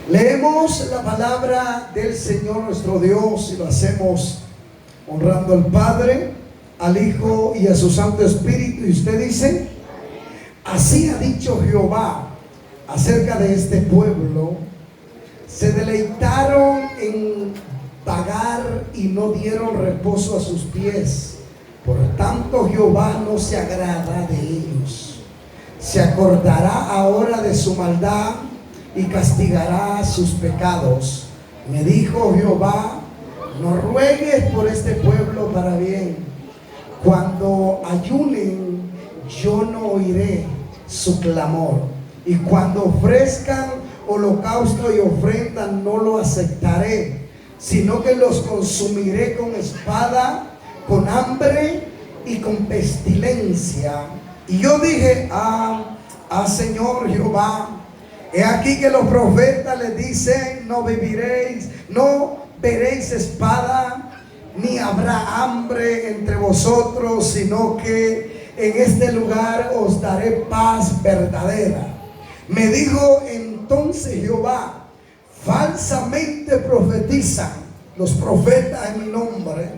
Leemos la palabra del Señor nuestro Dios y lo hacemos honrando al Padre, al Hijo y a su Santo Espíritu. Y usted dice: así ha dicho Jehová acerca de este pueblo: se deleitaron en vagar y no dieron reposo a sus pies. Por tanto, Jehová no se agrada de ellos. Se acordará ahora de su maldad y castigará sus pecados. Me dijo Jehová: no ruegues por este pueblo para bien. Cuando ayunen, yo no oiré su clamor. Y cuando ofrezcan holocausto y ofrenda, no lo aceptaré, sino que los consumiré con espada, con hambre y con pestilencia. Y yo dije: Señor Jehová, he aquí que los profetas les dicen: no viviréis, no veréis espada, ni habrá hambre entre vosotros, sino que en este lugar os daré paz verdadera. Me dijo entonces Jehová: falsamente profetizan los profetas en mi nombre.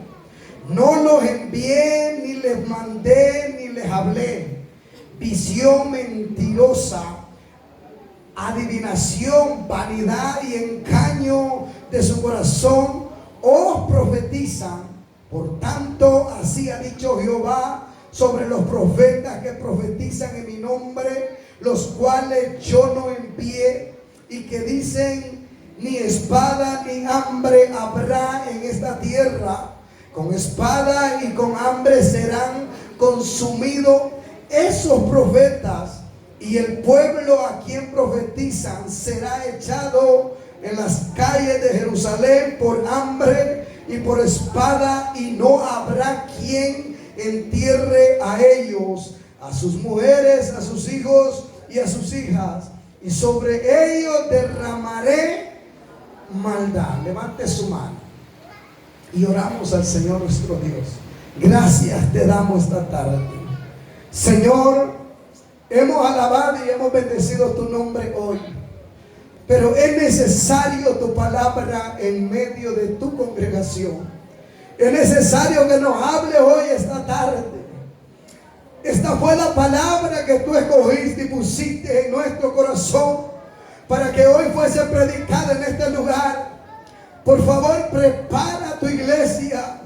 No los envié, ni les mandé, ni les hablé. Visión mentirosa, adivinación, vanidad y engaño de su corazón os profetizan. Por tanto, así ha dicho Jehová sobre los profetas que profetizan en mi nombre, los cuales yo no envié, y que dicen: ni espada ni hambre habrá en esta tierra. Con espada y con hambre serán consumidos esos profetas, y el pueblo a quien profetizan será echado en las calles de Jerusalén por hambre y por espada, y no habrá quien entierre a ellos, a sus mujeres, a sus hijos y a sus hijas, y sobre ellos derramaré maldad. Levante su mano y oramos al Señor nuestro Dios. Gracias te damos esta tarde, Señor. Hemos alabado y hemos bendecido tu nombre hoy, pero es necesario tu palabra en medio de tu congregación. Es necesario que nos hable hoy, esta tarde. Esta fue la palabra que tú escogiste y pusiste en nuestro corazón para que hoy fuese predicada en este lugar. Por favor, prepara tu iglesia.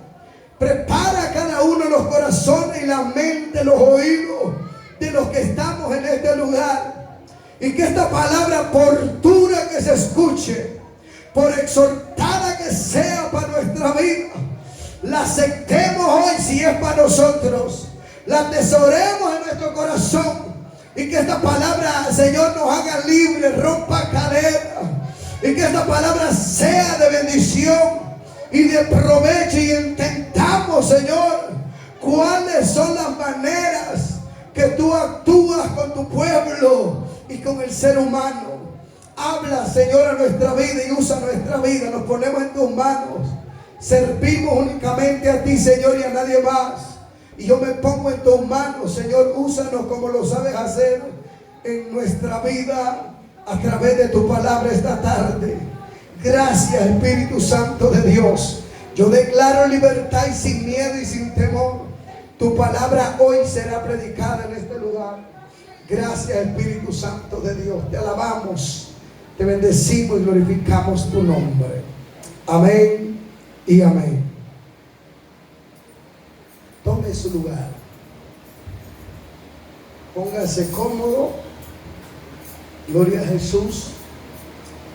Prepara cada uno de los corazones y la mente, los oídos de los que estamos en este lugar. Y que esta palabra, por dura que se escuche, por exhortada que sea para nuestra vida, la aceptemos hoy si es para nosotros. La atesoremos en nuestro corazón. Y que esta palabra, Señor, nos haga libres, rompa cadenas. Y que esta palabra sea de bendición y de provecho. Y entendamos, Señor, cuáles son las maneras que tú actúas con tu pueblo y con el ser humano. Habla, Señor, a nuestra vida y usa nuestra vida. Nos ponemos en tus manos. Servimos únicamente a ti, Señor, y a nadie más. Y yo me pongo en tus manos, Señor. Úsanos como lo sabes hacer en nuestra vida a través de tu palabra esta tarde. Gracias, Espíritu Santo de Dios. Yo declaro libertad y sin miedo y sin temor. Tu palabra hoy será predicada en este lugar. Gracias, Espíritu Santo de Dios. Te alabamos, te bendecimos y glorificamos tu nombre. Amén y amén. Tome su lugar. Póngase cómodo. Gloria a Jesús.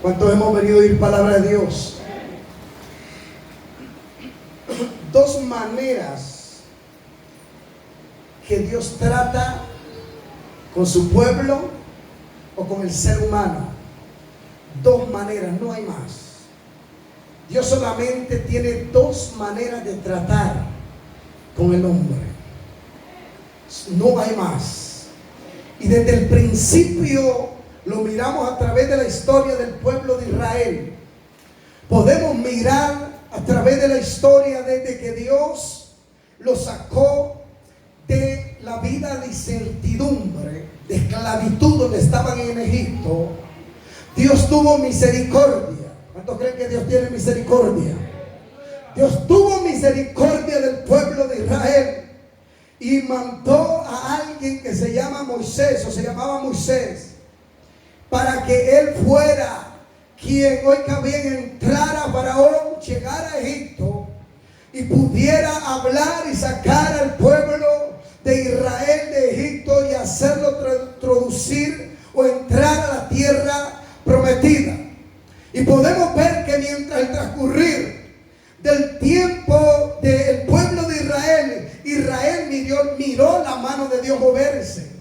¿Cuántos hemos venido a oír palabra de Dios? Dos maneras que Dios trata con su pueblo o con el ser humano. Dos maneras, no hay más. Dios solamente tiene dos maneras de tratar con el hombre. No hay más. Y desde el principio lo miramos a través de la historia del pueblo de Israel. Podemos mirar a través de la historia desde que Dios los sacó de la vida de incertidumbre, de esclavitud donde estaban en Egipto. Dios tuvo misericordia. ¿Cuántos creen que Dios tiene misericordia? Dios tuvo misericordia del pueblo de Israel y mandó a alguien que se llama Moisés, o se llamaba Moisés, para que él fuera quien, oiga bien, entrara a Faraón, llegara a Egipto y pudiera hablar y sacar al pueblo de Israel de Egipto y hacerlo introducir o entrar a la tierra prometida. Y podemos ver que mientras el transcurrir del tiempo del pueblo de Israel, Israel miró la mano de Dios moverse.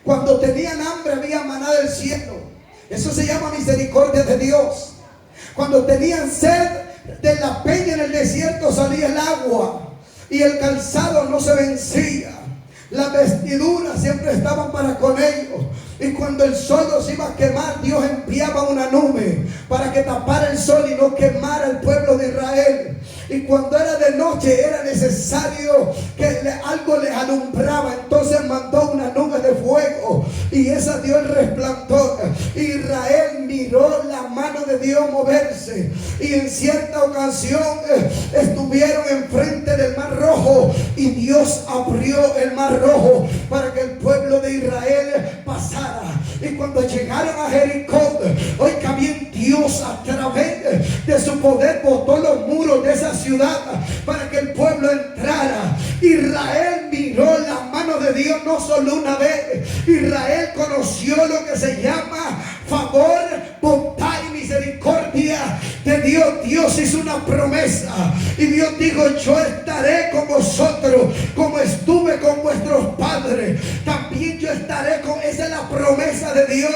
Cuando tenían hambre había maná del cielo. Eso se llama misericordia de Dios. Cuando tenían sed, de la peña en el desierto salía el agua y el calzado no se vencía. Las vestiduras siempre estaban para con ellos. Y cuando el sol los iba a quemar, Dios enviaba una nube para que tapara el sol y no quemara al pueblo de Israel. Y cuando era de noche era necesario que algo les alumbraba. Entonces mandó una nube de fuego y esa dio el resplandor. Israel miró la mano de Dios moverse. Y en cierta ocasión estuvieron enfrente del Mar Rojo y Dios abrió el Mar Rojo para que el pueblo de Israel pasara. Y cuando llegaron a Jericó, oiga bien, Dios a través de su poder botó los muros de esa ciudad para que el pueblo entrara. Israel miró la mano de Dios no solo una vez. Israel conoció lo que se llama favor, bondad y misericordia de Dios. Dios hizo una promesa y Dios dijo: yo estaré con vosotros como estuve con vuestros padres, también yo estaré con. Esa es la promesa de Dios.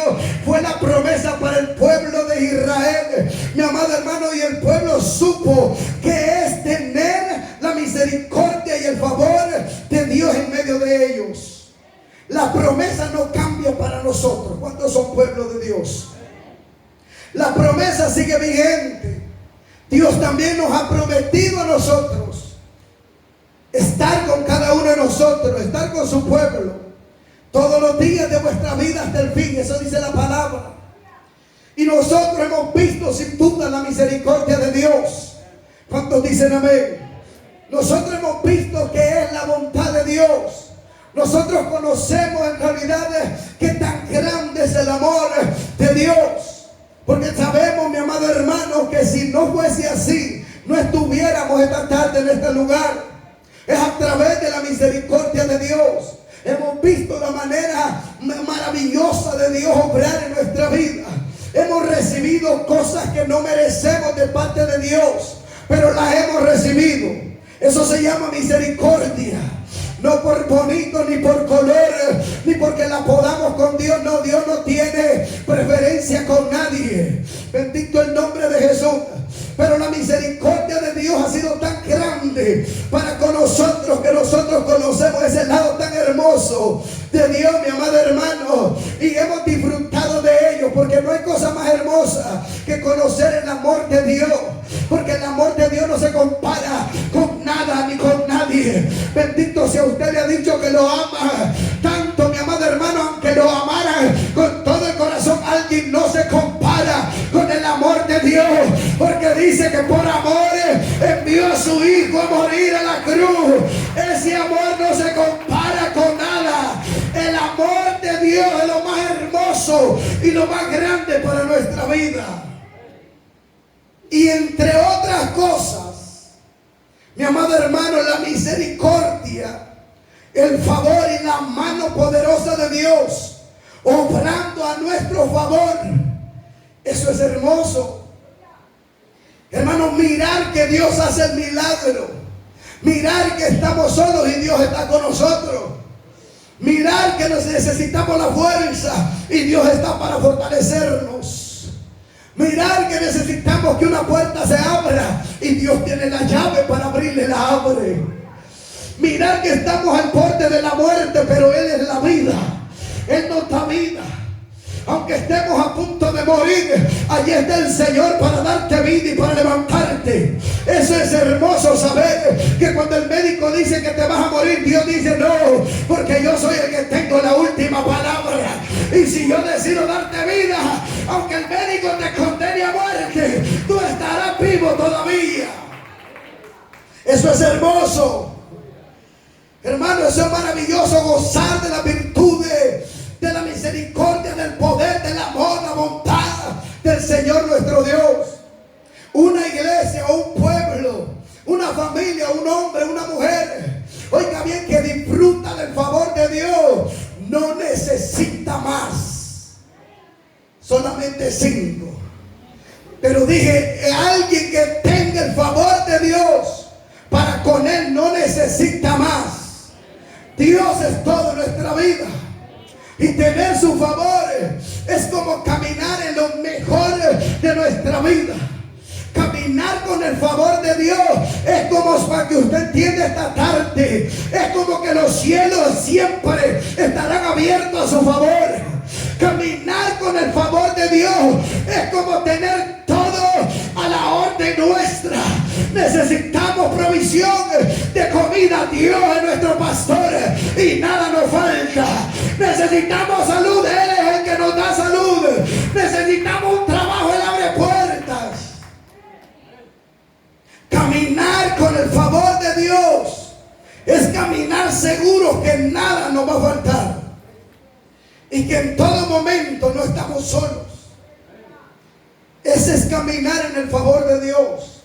Fue la promesa para el pueblo de Israel, mi amado hermano, y el pueblo supo que es tener la misericordia y el favor de Dios en medio de ellos. La promesa no cambia para nosotros. ¿Cuántos son pueblo de Dios? La promesa sigue vigente. Dios también nos ha prometido a nosotros estar con cada uno de nosotros, estar con su pueblo todos los días de vuestra vida hasta el fin. Eso dice la palabra. Y nosotros hemos visto sin duda la misericordia de Dios. ¿Cuántos dicen amén? Nosotros hemos visto que es la bondad de Dios. Nosotros conocemos en realidad que tan grande es el amor de Dios. Porque sabemos, mi amado hermano, que si no fuese así, no estuviéramos esta tarde en este lugar. Es a través de la misericordia de Dios. Hemos visto la manera maravillosa de Dios obrar en nuestra vida. Hemos recibido cosas que no merecemos de parte de Dios, pero las hemos recibido. Eso se llama misericordia. No por bonito, ni por color, ni porque la podamos con Dios. No, Dios no tiene preferencia con nadie. Bendito el nombre de Jesús. Pero la misericordia de Dios ha sido tan grande para con nosotros, que nosotros conocemos ese lado tan hermoso de Dios, mi amado hermano, y hemos disfrutado de ello, porque no hay cosa más hermosa que conocer el amor de Dios, porque el amor de Dios no se compara con nada ni con nadie. Bendito sea, usted le ha dicho que lo ama tanto, mi amado hermano, aunque lo amara con todo el corazón, alguien no se compara con el amor de Dios, porque dice que por amor envió a su hijo a morir a la cruz. Ese amor no se compara con nada. El amor de Dios es lo más hermoso y lo más grande para nuestra vida. Y entre otras cosas, mi amado hermano, la misericordia, el favor y la mano poderosa de Dios obrando a nuestro favor. Eso es hermoso. Hermanos, mirar que Dios hace el milagro. Mirar que estamos solos y Dios está con nosotros. Mirar que necesitamos la fuerza y Dios está para fortalecernos. Mirar que necesitamos que una puerta se abra y Dios tiene la llave para abrirle, la abre. Mirar que estamos al borde de la muerte, pero Él es la vida. Él nos da vida. Aunque estemos a punto de morir, allí está el Señor para darte vida y para levantarte. Eso es hermoso, saber que cuando el médico dice que te vas a morir, Dios dice no, porque yo soy el que tengo la última palabra. Y si yo decido darte vida, Aunque el médico te condene a muerte, tú estarás vivo todavía. Eso es hermoso. Hermano, eso es maravilloso, gozar de las virtudes, de la misericordia, del poder, del amor, la bondad del Señor nuestro Dios. Una iglesia o un pueblo, una familia, un hombre, una mujer, oiga bien, que disfruta del favor de Dios, no necesita más. Solamente 5. Pero dije, alguien que tenga el favor de Dios, para con Él no necesita más. Dios es todo en nuestra vida. Y tener su favor es como caminar en lo mejor de nuestra vida. Caminar con el favor de Dios es como, para que usted entienda esta tarde, es como que los cielos siempre estarán abiertos a su favor. Caminar con el favor de Dios es como tener todo a la orden nuestra. Necesitamos provisión de comida. Dios es nuestro pastor y nada nos falta. Necesitamos salud. Él es el que nos da salud. Necesitamos un trabajo. Él abre puertas. Caminar con el favor de Dios es caminar seguros que nada nos va a faltar y que en todo momento no estamos solos. Ese es caminar en el favor de Dios.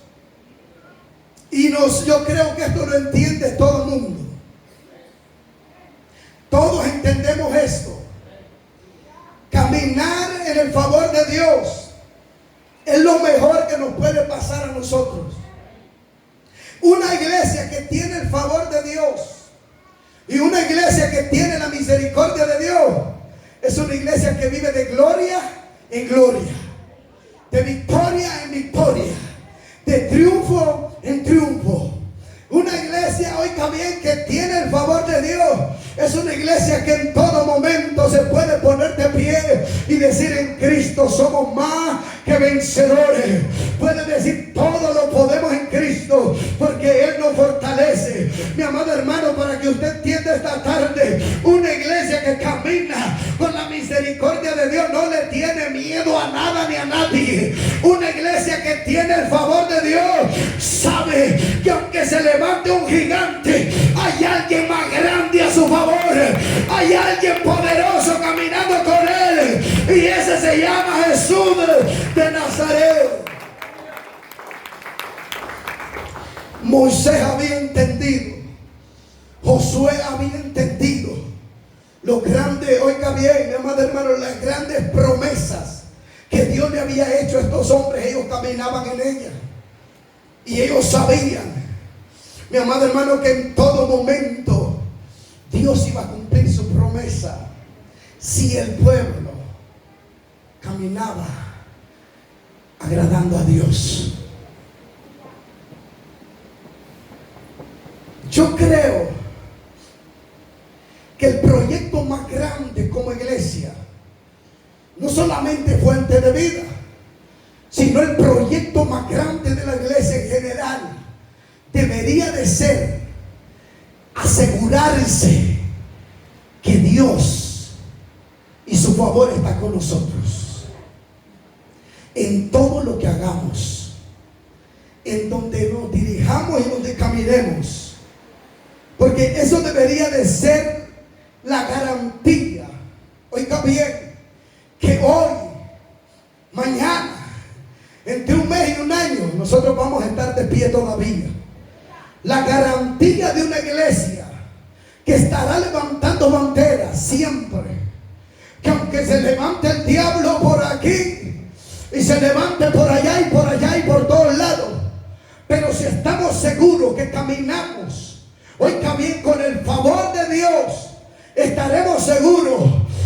Y yo creo que esto lo entiende todo el mundo. Todos entendemos esto. Caminar en el favor de Dios es lo mejor que nos puede pasar a nosotros. Una iglesia que tiene el favor de Dios y una iglesia que tiene la misericordia de Dios es una iglesia que vive de gloria en gloria, de victoria en victoria, de triunfo en triunfo. Una iglesia, oiga bien, que tiene el favor de Dios es una iglesia que en todo momento se puede poner de pie y decir: en Cristo somos más que vencedores. Puede decir: todo lo podemos en Cristo porque Él nos fortalece. Mi amado hermano, para que usted entienda esta tarde, una iglesia que camina con la misericordia de Dios no le tiene miedo a nada ni a nadie. Una iglesia que tiene el favor de Dios sabe que aunque se levante un gigante, hay alguien más grande a su favor. Hay alguien poderoso caminando con Él, y ese se llama Jesús de Nazaret. Moisés había entendido, Josué había entendido lo grande, oiga bien, mi amado hermano, las grandes promesas que Dios le había hecho a estos hombres. Ellos caminaban en ellas y ellos sabían, mi amado hermano, que en todo momento Dios iba a cumplir su promesa si el pueblo caminaba agradando a Dios. Yo creo que el proyecto más grande como iglesia no solamente fuente de vida, sino el proyecto más grande de la iglesia en general debería de ser asegurarse que Dios y su favor está con nosotros en todo lo que hagamos, en donde nos dirijamos y donde caminemos, porque eso debería de ser la garantía. Oiga bien, que hoy, mañana, entre un mes y un año, nosotros vamos a estar de pie todavía. La garantía de una iglesia que estará levantando banderas siempre, que aunque se levante el diablo por aquí y se levante por allá y por todos lados, pero si estamos seguros que caminamos, oiga bien, con el favor de Dios, estaremos seguros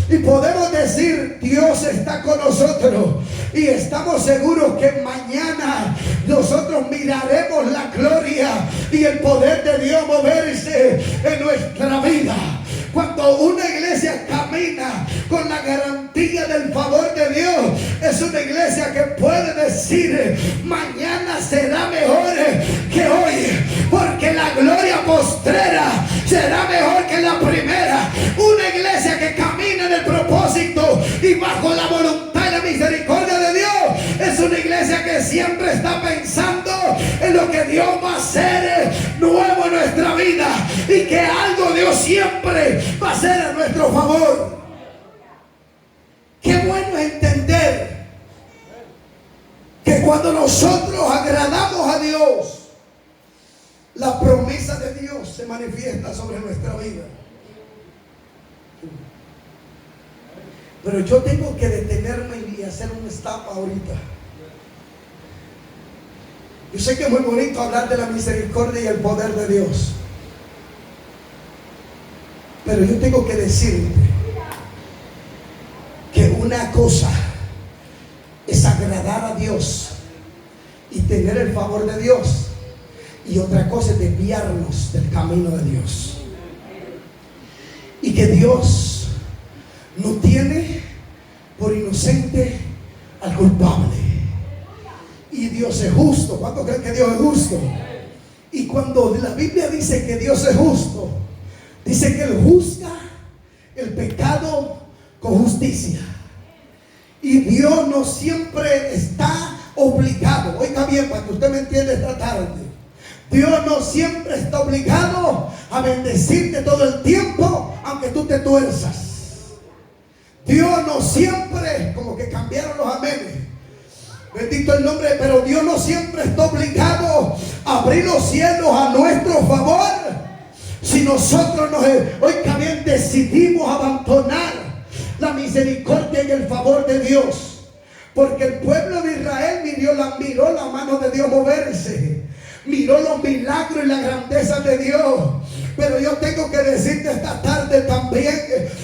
y podemos decir: Dios está con nosotros, y estamos seguros que mañana nosotros miraremos la gloria y el poder de Dios moverse en nuestra vida. Cuando una iglesia camina con la garantía del favor de Dios, es una iglesia que puede decir: mañana será mejor que hoy, porque la gloria postrera será mejor que la primera. Una iglesia que camina en el propósito y bajo la voluntad y la misericordia siempre está pensando en lo que Dios va a hacer nuevo en nuestra vida y que algo Dios siempre va a hacer a nuestro favor. Qué bueno es entender que cuando nosotros agradamos a Dios, la promesa de Dios se manifiesta sobre nuestra vida. Pero yo tengo que detenerme y hacer un stop ahorita. Yo sé que es muy bonito hablar de la misericordia y el poder de Dios, pero yo tengo que decirte que una cosa es agradar a Dios y tener el favor de Dios, y otra cosa es desviarnos del camino de Dios. Y que Dios no tiene por inocente al culpable. Y Dios es justo. ¿Cuántos creen que Dios es justo? Y cuando la Biblia dice que Dios es justo, dice que Él juzga el pecado con justicia. Y Dios no siempre está obligado. Oiga bien, para que usted me entienda esta tarde. Dios no siempre está obligado a bendecirte todo el tiempo, aunque tú te tuerzas. Dios no siempre, como que cambiaron los amenes, bendito el nombre, pero Dios no siempre está obligado a abrir los cielos a nuestro favor. Si nosotros oiga bien, decidimos abandonar la misericordia y el favor de Dios, porque el pueblo de Israel miró la mano de Dios moverse, miró los milagros y la grandeza de Dios. Pero yo tengo que decirte esta tarde también,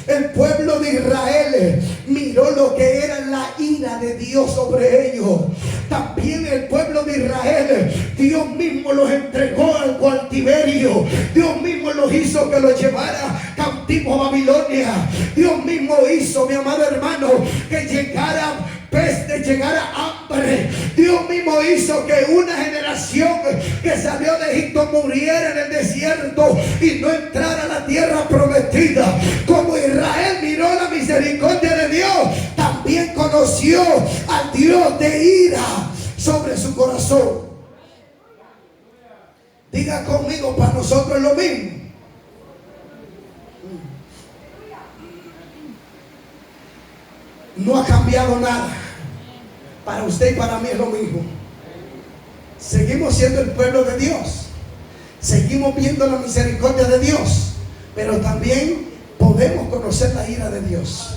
el pueblo de Israel miró lo que era la ira de Dios sobre ellos. También el pueblo de Israel, Dios mismo los entregó al cautiverio. Dios mismo los hizo que los llevara cautivo a Babilonia. Dios mismo hizo, mi amado hermano, que llegara peste, llegara hambre. Dios mismo hizo que una generación que salió de Egipto muriera en el desierto y no entrara a la tierra prometida. Como Israel miró la misericordia de Dios, también conoció al Dios de ira sobre su corazón. Diga conmigo, para nosotros es lo mismo. No ha cambiado nada. Para usted y para mí es lo mismo. Seguimos siendo el pueblo de Dios. Seguimos viendo la misericordia de Dios. Pero también podemos conocer la ira de Dios.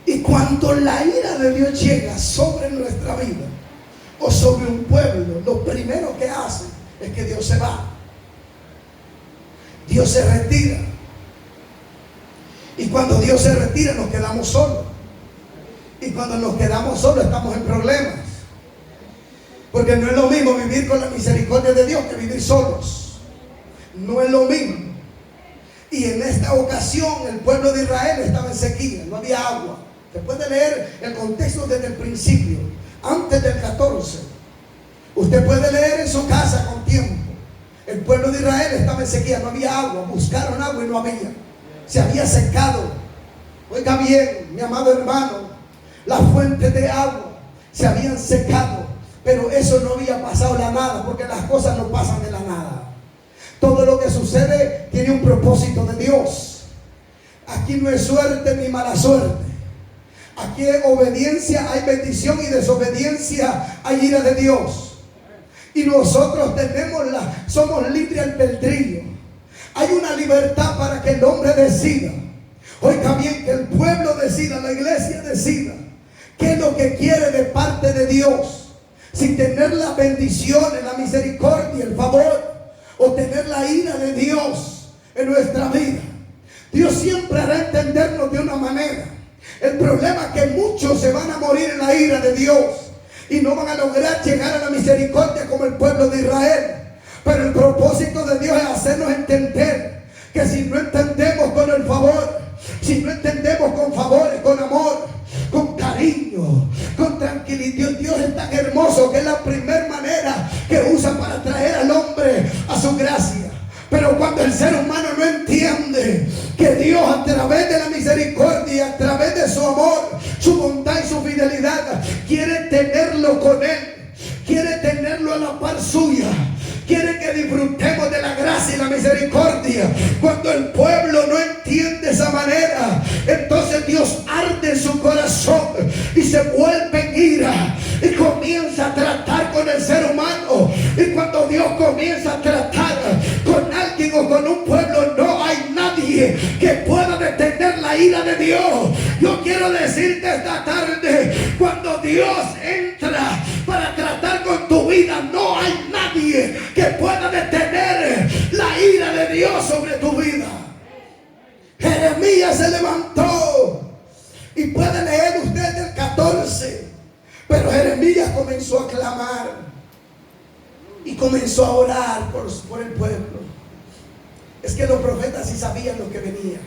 Y cuando la ira de Dios llega sobre nuestra vida o sobre un pueblo, lo primero que hace es que Dios se va. Dios se retira. Y cuando Dios se retira, nos quedamos solos. Y cuando nos quedamos solos, estamos en problemas. Porque no es lo mismo vivir con la misericordia de Dios que vivir solos. No es lo mismo. Y en esta ocasión, el pueblo de Israel estaba en sequía, no había agua. Se puede leer el contexto desde el principio, antes del 14. Usted puede leer en su casa con tiempo. El pueblo de Israel estaba en sequía, no había agua. Buscaron agua y no había. Se había secado. Oiga bien, mi amado hermano, las fuentes de agua se habían secado. Pero eso no había pasado de la nada, porque las cosas no pasan de la nada. Todo lo que sucede tiene un propósito de Dios. Aquí no es suerte ni mala suerte. Aquí hay obediencia, hay bendición, y desobediencia hay ira de Dios. Y nosotros somos libres albedrío. Hay una libertad para que el hombre decida. Oiga bien, que el pueblo decida, la iglesia decida qué es lo que quiere de parte de Dios. Si tener la bendición, la misericordia, el favor, o tener la ira de Dios en nuestra vida. Dios siempre hará entendernos de una manera. El problema es que muchos se van a morir en la ira de Dios y no van a lograr llegar a la misericordia como el pueblo de Israel. Pero el propósito de Dios es hacernos entender que si no entendemos con el favor, si no entendemos con favores, con amor, con cariño, con tranquilidad, Dios es tan hermoso que es la primera manera que usa para traer al hombre a su gracia. Pero cuando el ser humano no entiende que Dios, a través de la misericordia, a través de su amor, su bondad y su fidelidad, humanidad quiere tenerlo con Él. Quiere tenerlo a la par suya. Quiere que disfrutemos de la gracia y la misericordia. Cuando el pueblo no entiende esa manera, entonces Dios arde en su corazón y se vuelve en ira y comienza a tratar con el ser humano. Y cuando Dios comienza a tratar con alguien o con un pueblo, no hay nadie que pueda detener la ira de Dios. Yo quiero decirte esta tarde, cuando Dios entra para tratar con tu vida, no hay nadie que pueda detener la ira de Dios sobre tu vida. Jeremías se levantó, y puede leer usted el 14, pero Jeremías comenzó a clamar y comenzó a orar por el pueblo. Es que los profetas sí sabían lo que venía.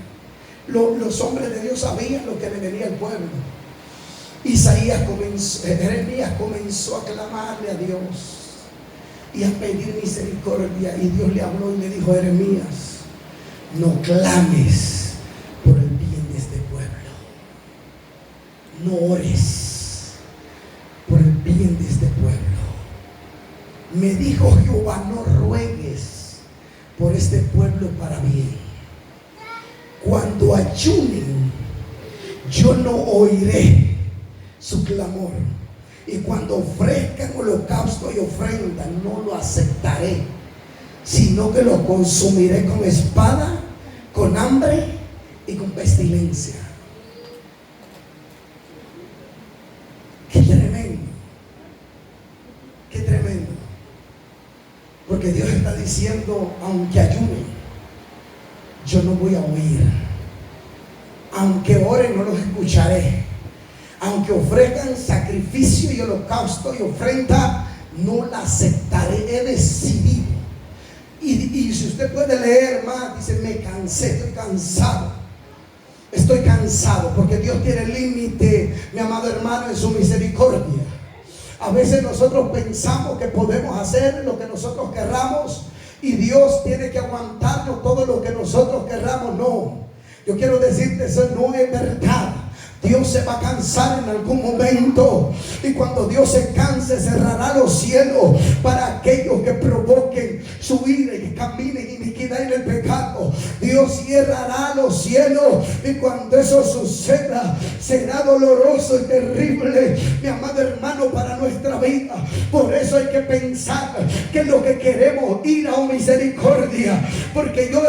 Los hombres de Dios sabían lo que le venía al pueblo. Jeremías comenzó a clamarle a Dios y a pedir misericordia, y Dios le habló y le dijo: Jeremías, no clames por el bien de este pueblo, no ores por el bien de este pueblo. Me dijo Jehová: no ruegues por este pueblo para bien. Cuando ayunen, yo no oiré su clamor, y cuando ofrezcan holocausto y ofrenda, no lo aceptaré, sino que lo consumiré con espada, con hambre y con pestilencia. Qué tremendo, qué tremendo. Porque Dios está diciendo: aunque ayunen, yo no voy a oír. Aunque oren, no los escucharé. Aunque ofrezcan sacrificio y holocausto y ofrenda, no la aceptaré. He decidido. Y si usted puede leer más, dice: me cansé, estoy cansado. Estoy cansado, porque Dios tiene límite, mi amado hermano, en su misericordia. A veces nosotros pensamos que podemos hacer lo que nosotros querramos, y Dios tiene que aguantarnos todo lo que nosotros querramos. No, yo quiero decirte, eso no es verdad. Dios se va a cansar en algún momento, y cuando Dios se canse, cerrará los cielos para aquellos que provoquen su ira y que caminen iniquidad en el pecado. Dios cerrará los cielos, y cuando eso suceda, será doloroso y terrible, mi amado hermano, para nuestra vida. Por eso hay que pensar que lo que queremos, ira o misericordia. Porque yo,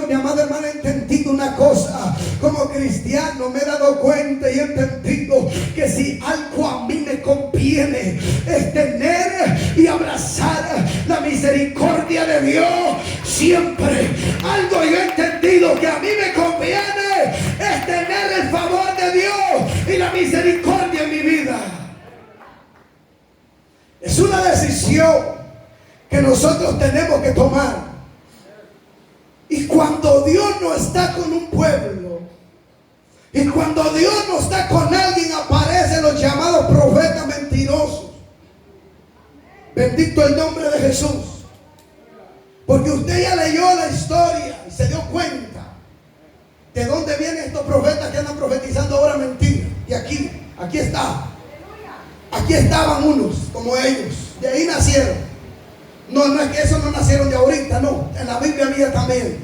mi amado hermano, he entendido una cosa. Como cristiano me he dado cuenta y he entendido que si algo a mí me conviene, es tener y abrazar la misericordia de Dios siempre. Algo yo he entendido que a mí me conviene, es tener el favor de Dios y la misericordia en mi vida. Es una decisión que nosotros tenemos que tomar. Y cuando Dios no está con un pueblo, y cuando Dios no está con alguien, aparecen los llamados profetas mentirosos. Bendito el nombre de Jesús. Porque usted ya leyó la historia y se dio cuenta de dónde vienen estos profetas que andan profetizando ahora mentiras. Y aquí está. Aquí estaban unos como ellos. De ahí nacieron. No es que esos no nacieron de ahorita, no. En la Biblia había también.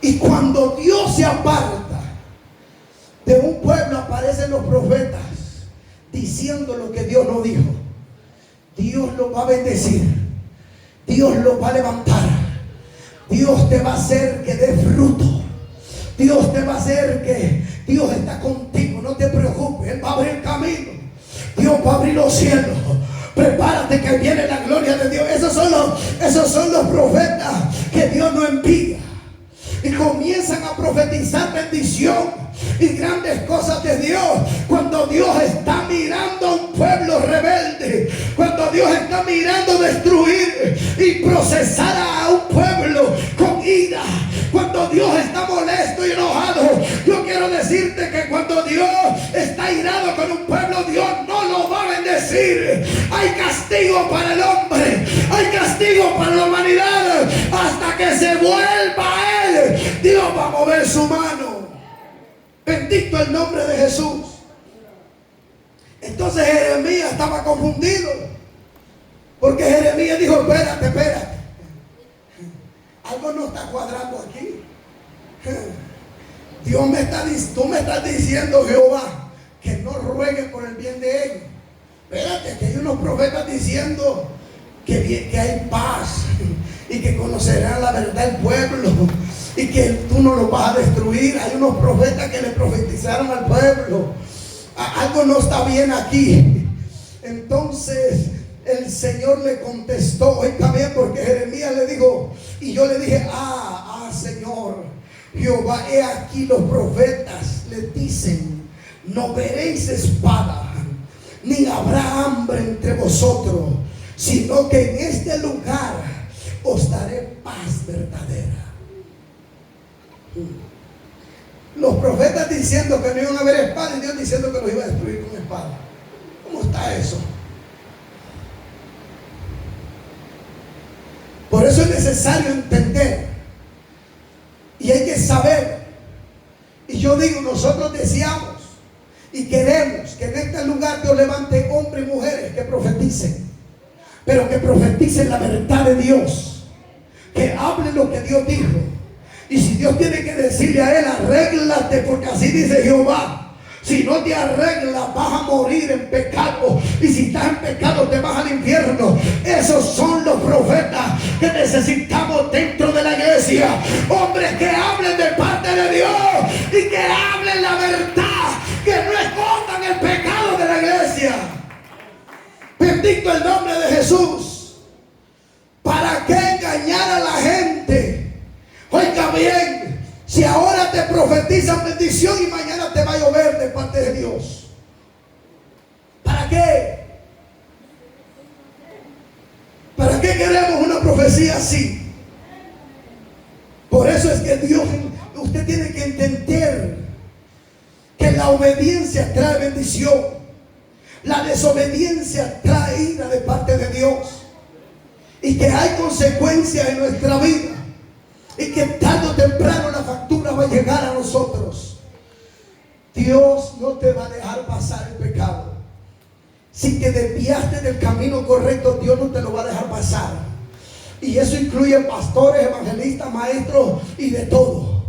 Y cuando Dios se aparta de un pueblo, aparecen los profetas diciendo lo que Dios no dijo. Dios los va a bendecir, Dios los va a levantar, Dios te va a hacer que dé fruto, Dios te va a hacer que Dios está contigo. No te preocupes, Él va a abrir camino, Dios va a abrir los cielos. Prepárate que viene la gloria de Dios. Esos son los profetas que Dios no envía, y comienzan a profetizar bendición y grandes cosas de Dios. Cuando Dios está mirando a un pueblo rebelde, cuando Dios está mirando destruir y procesar a un pueblo con ira, cuando Dios está molesto y enojado, yo quiero decirte que cuando Dios está irado con un pueblo, Dios no lo va a bendecir. Hay castigo para el hombre, hay castigo para la humanidad, hasta que se vuelva a Él. Dios va a mover su mano. Bendito el nombre de Jesús. Entonces Jeremías estaba confundido, porque Jeremías dijo: espérate, algo no está cuadrando aquí. Tú me estás diciendo, Jehová, que no ruegue por el bien de ellos. Espérate, que hay unos profetas diciendo que hay paz y que conocerán la verdad el pueblo y que tú no lo vas a destruir. Hay unos profetas que le profetizaron al pueblo. Algo no está bien aquí. Entonces el Señor le contestó, oiga bien, porque Jeremías le dijo, y yo le dije: Señor Jehová, he aquí los profetas le dicen: no veréis espada, ni habrá hambre entre vosotros, sino que en este lugar os daré paz verdadera. Los profetas diciendo que no iban a haber espada, y Dios diciendo que los iba a destruir con espada. ¿Cómo está eso? Por eso es necesario entender, y hay que saber. Y yo digo, nosotros deseamos y queremos que en este lugar Dios levante hombres y mujeres que profeticen, pero que profeticen la verdad de Dios, que hablen lo que Dios dijo. Y si Dios tiene que decirle a él: arréglate, porque así dice Jehová. Si no te arreglas, vas a morir en pecado. Y si estás en pecado, te vas al infierno. Esos son los profetas que necesitamos dentro de la iglesia. Hombres que hablen de parte de Dios y que hablen la verdad, que no escondan el pecado de la iglesia. Bendito el nombre de Jesús. ¿Para qué engañar a la gente? Oiga bien. Si ahora te profetizan bendición y mañana te va a llover de parte de Dios, ¿para qué? ¿Para qué queremos una profecía así? Por eso es que Dios, usted tiene que entender que la obediencia trae bendición, la desobediencia trae ira de parte de Dios, y que hay consecuencias en nuestra vida. Y que tarde o temprano la factura va a llegar a nosotros. Dios no te va a dejar pasar el pecado. Si te desviaste del camino correcto, Dios no te lo va a dejar pasar. Y eso incluye pastores, evangelistas, maestros y de todo.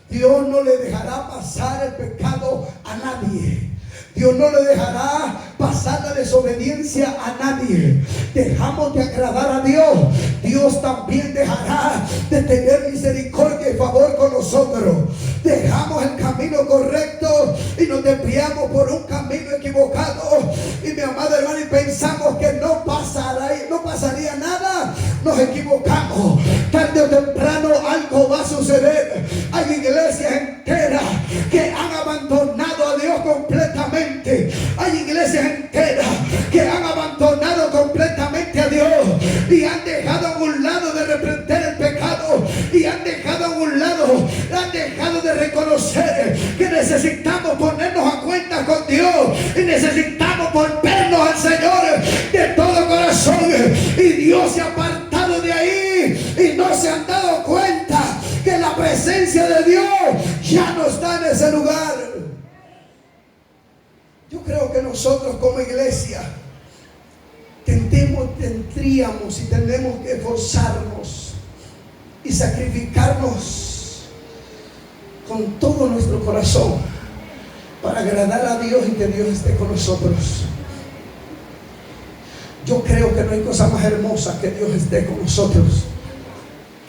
Dios no le dejará pasar el pecado a nadie. Dios no le dejará pasar la desobediencia a nadie. Dejamos de agradar a Dios, Dios también dejará de tener misericordia y favor con nosotros. Dejamos el camino correcto y nos desviamos por un camino equivocado. Y mi amado hermano, y pensamos que no pasaría nada. Nos equivocamos. Tarde o temprano algo va a suceder. Hay iglesias enteras que han abandonado a Dios completamente. Hay iglesias enteras que han abandonado completamente a Dios y han dejado a un lado de reprender el pecado, y han dejado a un lado, han dejado de reconocer que necesitamos ponernos a cuenta con Dios y necesitamos volvernos al Señor de todo corazón. Y Dios se ha apartado de ahí y no se han dado cuenta que la presencia de Dios ya no está en ese lugar. Yo creo que nosotros como iglesia tendríamos y tenemos que esforzarnos y sacrificarnos con todo nuestro corazón para agradar a Dios y que Dios esté con nosotros. Yo creo que no hay cosa más hermosa que Dios esté con nosotros,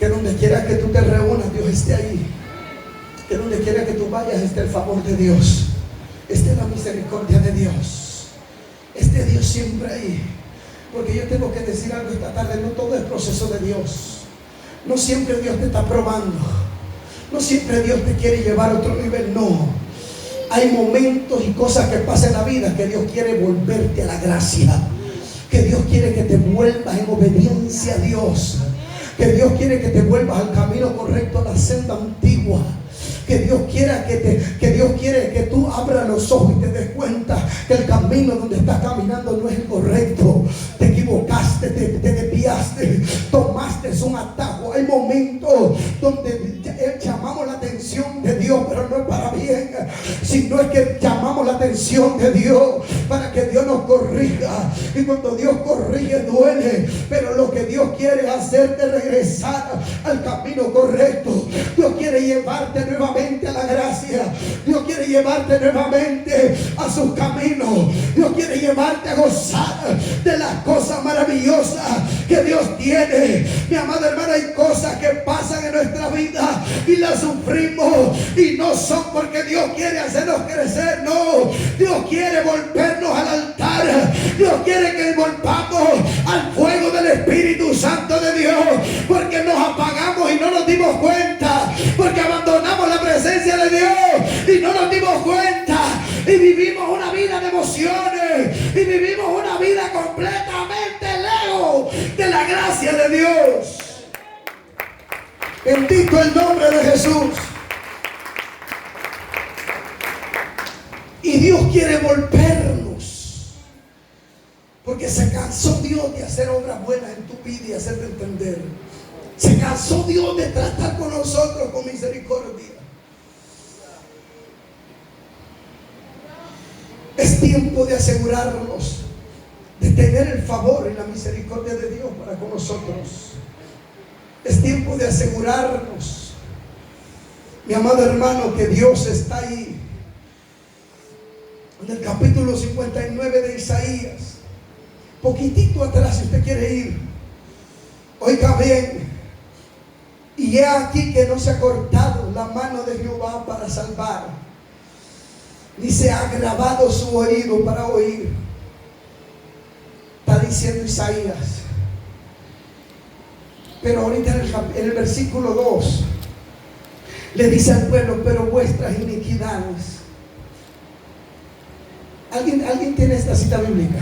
que donde quiera que tú te reúnas, Dios esté ahí, que donde quiera que tú vayas esté el favor de Dios, esté la misericordia de Dios, esté Dios siempre ahí. Porque yo tengo que decir algo esta tarde: no todo es proceso de Dios. No siempre Dios te está probando, no siempre Dios te quiere llevar a otro nivel. No, hay momentos y cosas que pasan en la vida que Dios quiere volverte a la gracia, que Dios quiere que te vuelvas en obediencia a Dios, que Dios quiere que te vuelvas al camino correcto, a la senda antigua. Que Dios quiere que tú abras los ojos y te des cuenta que el camino donde estás caminando no es el correcto. Te equivocaste, te desviaste, tomaste un atajo. Hay momentos donde llamamos la atención de Dios, pero no es para bien. bien, sino es que llamamos la atención de Dios para que Dios nos corrija. Y cuando Dios corrige duele, pero lo que Dios quiere es hacerte regresar al camino correcto. Dios quiere llevarte nuevamente a la gracia. Dios quiere llevarte nuevamente a sus caminos. Dios quiere llevarte a gozar de las cosas maravillosas que Dios tiene. Mi amado hermano, hay cosas que pasan en nuestra vida y las sufrimos, y no son porque Dios quiere hacernos crecer, no. Dios quiere volvernos al altar. Dios quiere que volvamos al fuego del Espíritu Santo de Dios, porque nos apagamos y no nos dimos cuenta, porque abandonamos la presencia de Dios y no nos dimos cuenta, y vivimos una vida de emociones, y vivimos una vida completamente lejos de la gracia de Dios. Bendito el nombre de Jesús. Y Dios quiere volvernos, porque se cansó Dios de hacer obras buenas en tu vida y hacerte entender. Se cansó Dios de tratar con nosotros con misericordia. Es tiempo de asegurarnos de tener el favor y la misericordia de Dios para con nosotros. Es tiempo de asegurarnos, mi amado hermano, que Dios está ahí. En el capítulo 59 de Isaías, poquitito atrás, si usted quiere ir, oiga bien. Y he aquí que no se ha cortado la mano de Jehová para salvar, ni se ha agravado su oído para oír. Está diciendo Isaías. Pero ahorita en el versículo 2 le dice al pueblo: pero vuestras iniquidades. ¿Alguien tiene esta cita bíblica?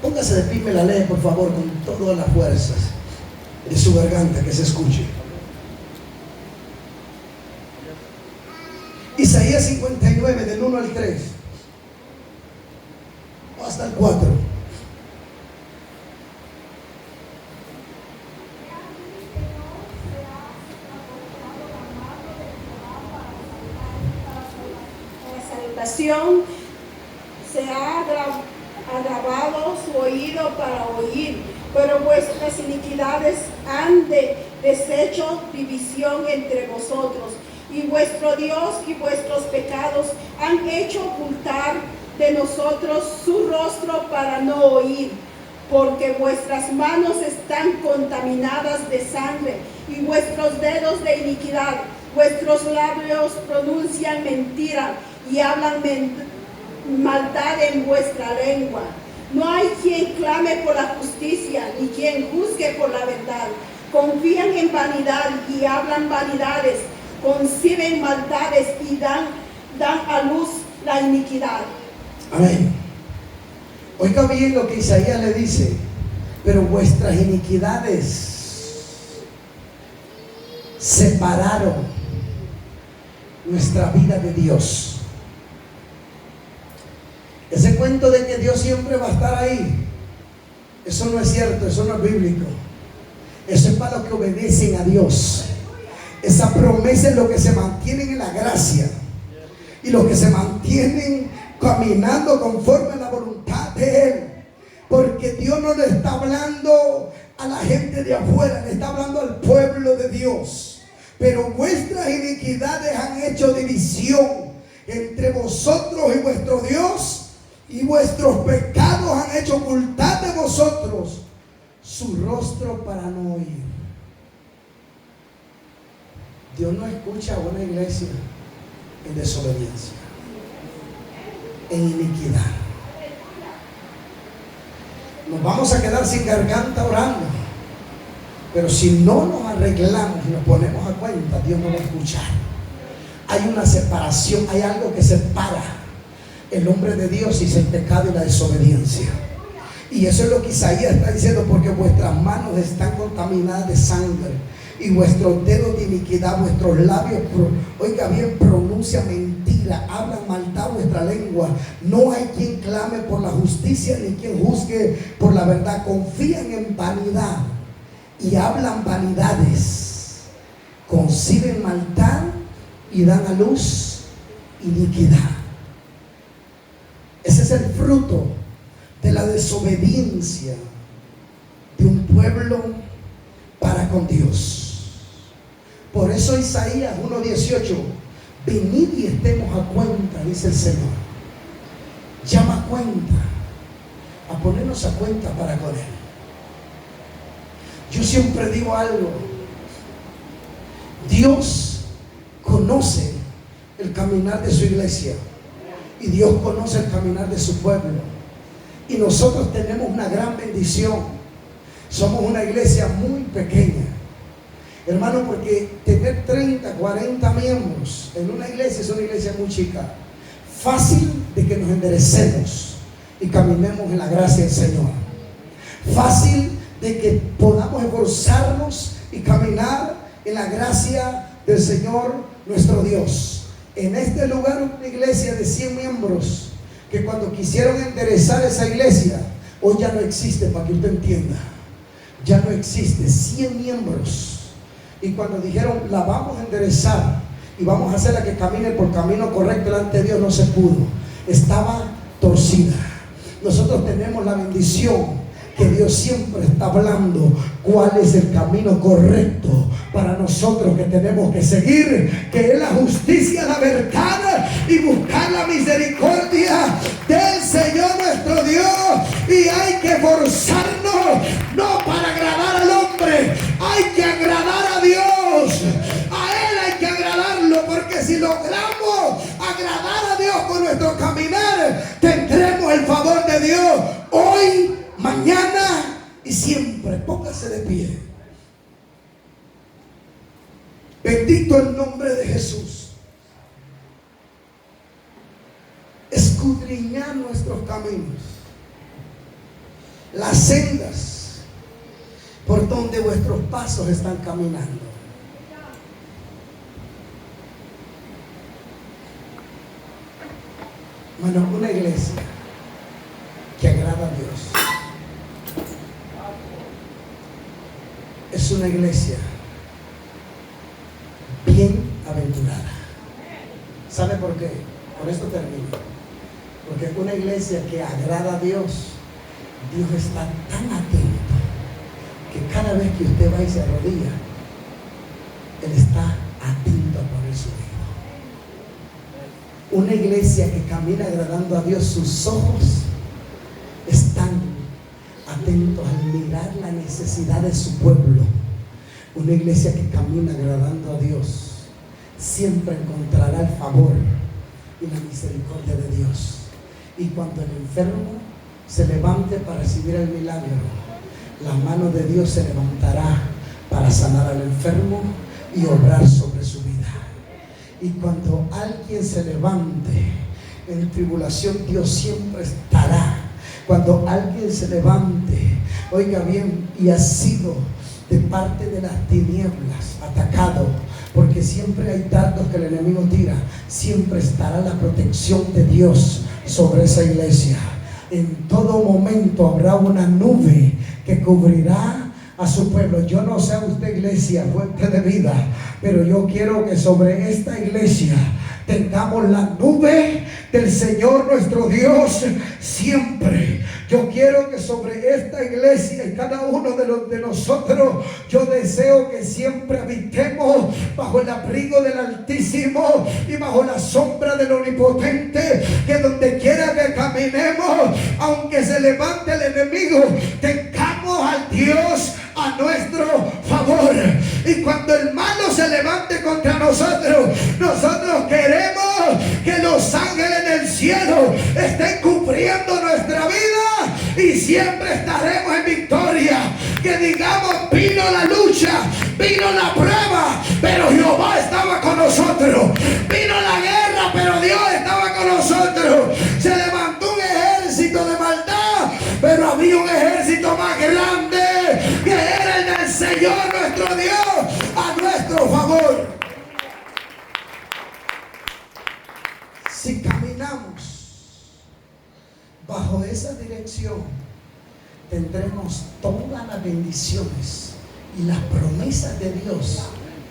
Póngase de pie y me la lee, por favor, con todas las fuerzas de su garganta, que se escuche. Isaías 59, del 1 al 3 o hasta el 4. Se ha agravado su oído para oír, pero vuestras iniquidades han deshecho división entre vosotros, y vuestro Dios y vuestros pecados han hecho ocultar de nosotros su rostro para no oír, porque vuestras manos están contaminadas de sangre y vuestros dedos de iniquidad. Vuestros labios pronuncian mentira y hablan maldad en vuestra lengua. No hay quien clame por la justicia, ni quien juzgue por la verdad. Confían en vanidad y hablan vanidades, conciben maldades y dan a luz la iniquidad. Amén. Oiga bien lo que Isaías le dice: pero vuestras iniquidades separaron nuestra vida de Dios. Ese cuento de que Dios siempre va a estar ahí, eso no es cierto, eso no es bíblico. Eso es para los que obedecen a Dios. Esa promesa es lo que se mantienen en la gracia, y los que se mantienen caminando conforme a la voluntad de Él. Porque Dios no le está hablando a la gente de afuera, le está hablando al pueblo de Dios. Pero vuestras iniquidades han hecho división entre vosotros y vuestro Dios, y vuestros pecados han hecho ocultar de vosotros su rostro para no oír. Dios no escucha a una iglesia en desobediencia, en iniquidad. Nos vamos a quedar sin garganta orando, pero si no nos arreglamos y nos ponemos a cuenta, Dios no va a escuchar. Hay una separación, hay algo que separa el hombre de Dios y el pecado y la desobediencia. Y eso es lo que Isaías está diciendo: porque vuestras manos están contaminadas de sangre y vuestros dedos de iniquidad, vuestros labios, oiga bien, pronuncian mentira, hablan maldad vuestra lengua. No hay quien clame por la justicia, ni quien juzgue por la verdad. Confían en vanidad y hablan vanidades, conciben maldad y dan a luz iniquidad. Ese es el fruto de la desobediencia de un pueblo para con Dios. Por eso Isaías 1:18: venid y estemos a cuenta, dice el Señor. Llama a cuenta, a ponernos a cuenta para con Él. Yo siempre digo algo: Dios conoce el caminar de su iglesia y Dios conoce el caminar de su pueblo, y nosotros tenemos una gran bendición. Somos una iglesia muy pequeña, hermano, porque tener 30, 40 miembros en una iglesia es una iglesia muy chica. Fácil de que nos enderecemos y caminemos en la gracia del Señor. Fácil de que podamos esforzarnos y caminar en la gracia del Señor nuestro Dios. En este lugar, una iglesia de 100 miembros, que cuando quisieron enderezar esa iglesia, hoy ya no existe, para que usted entienda. Ya no existe, 100 miembros. Y cuando dijeron, la vamos a enderezar y vamos a hacerla que camine por camino correcto delante de Dios, no se pudo. Estaba torcida. Nosotros tenemos la bendición que Dios siempre está hablando cuál es el camino correcto para nosotros que tenemos que seguir, que es la justicia, la verdad y buscar la misericordia del Señor nuestro Dios. Y hay que esforzarnos no para agradar al hombre, hay que agradar a Dios. A Él hay que agradarlo, porque si logramos agradar a Dios con nuestro caminar, tendremos el favor de Dios hoy, mañana y siempre. Póngase de pie. Bendito el nombre de Jesús. Escudriñar nuestros caminos, las sendas por donde vuestros pasos están caminando. Bueno, una iglesia que agrada a Dios es una iglesia bienaventurada. ¿Sabe por qué? Con esto termino. Porque una iglesia que agrada a Dios, Dios está tan atento que cada vez que usted va y se arrodilla, Él está atento a poner su dedo. Una iglesia que camina agradando a Dios, sus ojos están atentos al mirar la necesidad de su pueblo. Una iglesia que camina agradando a Dios siempre encontrará el favor y la misericordia de Dios. Y cuando el enfermo se levante para recibir el milagro, la mano de Dios se levantará para sanar al enfermo y obrar sobre su vida. Y cuando alguien se levante en tribulación, Dios siempre estará. Cuando alguien se levante, oiga bien, y ha sido de parte de las tinieblas atacado, porque siempre hay dardos que el enemigo tira, siempre estará la protección de Dios sobre esa iglesia. En todo momento habrá una nube que cubrirá a su pueblo. Yo no sé a usted, iglesia Fuente de Vida, pero yo quiero que sobre esta iglesia tengamos la nube del Señor nuestro Dios siempre. Yo quiero que sobre esta iglesia y cada uno de nosotros, yo deseo que siempre habitemos bajo el abrigo del Altísimo y bajo la sombra del Omnipotente, que donde quiera que caminemos, aunque se levante el enemigo, tengamos al Dios a nuestro favor. Y cuando el malo se levante contra nosotros, nosotros queremos que los ángeles del cielo estén cubriendo nuestra vida y siempre estaremos en victoria. Que digamos, vino la lucha, vino la prueba, pero Jehová estaba con nosotros. Vino la guerra, pero Dios estaba con nosotros. Se levantó un ejército de maldad, pero había un ejército más grande, que era el del Señor nuestro Dios a nuestro favor. Si caminamos bajo esa dirección, tendremos todas las bendiciones y las promesas de Dios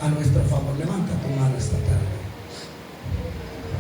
a nuestro favor. Levanta tu mano esta tarde.